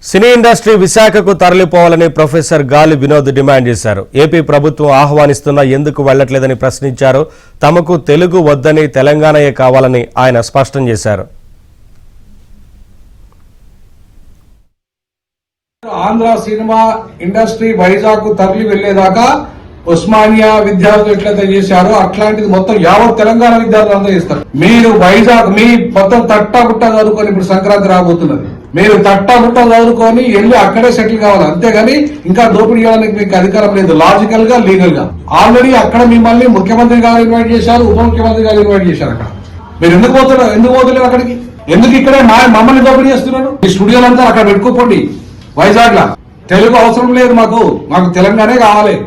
Cine industry విశాఖకు తరలిపోవాలని professor గాలి Vinod demand చేశారు. ఏపీ ప్రభుత్వం ఆహ్వానిస్తున్నా ఎందుకు వెళ్లట్లేదని ప్రశ్నించారు. తమకు తెలుగు వద్దని తెలంగాణయే కావాలని ఆయన స్పష్టం చేశారు. ఆంధ్ర సినిమా ఇండస్ట్రీ వైజాగ్ తరలి వెళ్లేదాకా ఉస్మానియా విద్యార్థులు ఎట్లయితే చేశారో అట్లాంటిది మొత్తం యావత్ తెలంగాణ విద్యార్థులు అందరూ చేస్తారు. మీరు వైజాగ్ మీ మొత్తం తట్టాబుట్ట చదువుకొని ఇప్పుడు సంక్రాంతి రాబోతున్నది. మీరు తట్టాబుట్ట చదువుకొని వెళ్ళి అక్కడే సెటిల్ కావాలి, అంతేగాని ఇంకా దోపిడీ చేయడానికి మీకు అధికారం లేదు. లాజికల్ గా లీగల్ గా ఆల్రెడీ అక్కడ మిమ్మల్ని ముఖ్యమంత్రి గారు ఇన్వైట్ చేశారు, ఉప ముఖ్యమంత్రి గారు ఇన్వైట్ చేశారు. అక్కడ మీరు ఎందుకు పోతున్నారు అక్కడికి? ఎందుకు ఇక్కడే మమ్మల్ని దోపిడీ చేస్తున్నారు? ఈ స్టూడియోలంతా అక్కడ పెట్టుకోండి. వైజాగ్ లా తెలుగు అవసరం లేదు, మాకు తెలంగాణే కావాలి.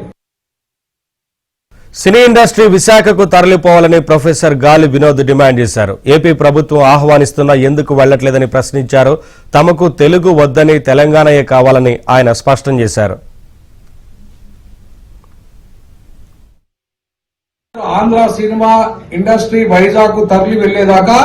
సినీ ఇండస్ట్రీ విశాఖకు తరలిపోవాలని ప్రొఫెసర్ గాలి వినోద్ డిమాండ్ చేశారు. ఏపీ ప్రభుత్వం ఆహ్వానిస్తున్నా ఎందుకు వెళ్లట్లేదని ప్రశ్నించారు. తమకు తెలుగు వద్దని తెలంగాణయే కావాలని ఆయన స్పష్టం చేశారు. ఆంధ్ర సినిమా ఇండస్ట్రీ వైజాగ్ తరలి వెళ్లేదాకా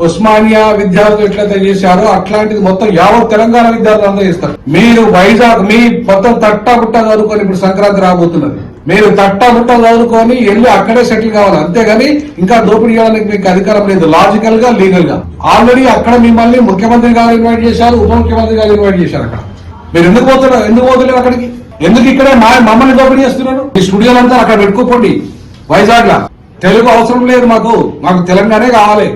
ఉస్మానియా విద్యార్థులు ఎట్లయితే చేశారో అట్లాంటిది మొత్తం యావత్ తెలంగాణ విద్యార్థులు అందరూ చేస్తారు. మీరు వైజాగ్ మీ మొత్తం తట్టాబుట్ట చదువుకొని ఇప్పుడు సంక్రాంతి రాబోతున్నది. మీరు తట్టాబుట్ట చదువుకొని వెళ్ళి అక్కడే సెటిల్ కావాలి, అంతేగాని ఇంకా దోపిడీ చేయడానికి మీకు అధికారం లేదు. లాజికల్ గా లీగల్ గా ఆల్రెడీ అక్కడ మిమ్మల్ని ముఖ్యమంత్రి గారు ఇన్వైట్ చేశారు, ఉప ముఖ్యమంత్రి గారు ఇన్వైట్ చేశారు. అక్కడ మీరు ఎందుకు పోతున్నారు అక్కడికి? ఎందుకు ఇక్కడే మమ్మల్ని దోపిడీ చేస్తున్నారు? ఈ స్టూడియోలంతా అక్కడ పెట్టుకోండి. వైజాగ్ లా తెలుగు అవసరం లేదు, మాకు తెలంగాణే కావాలి.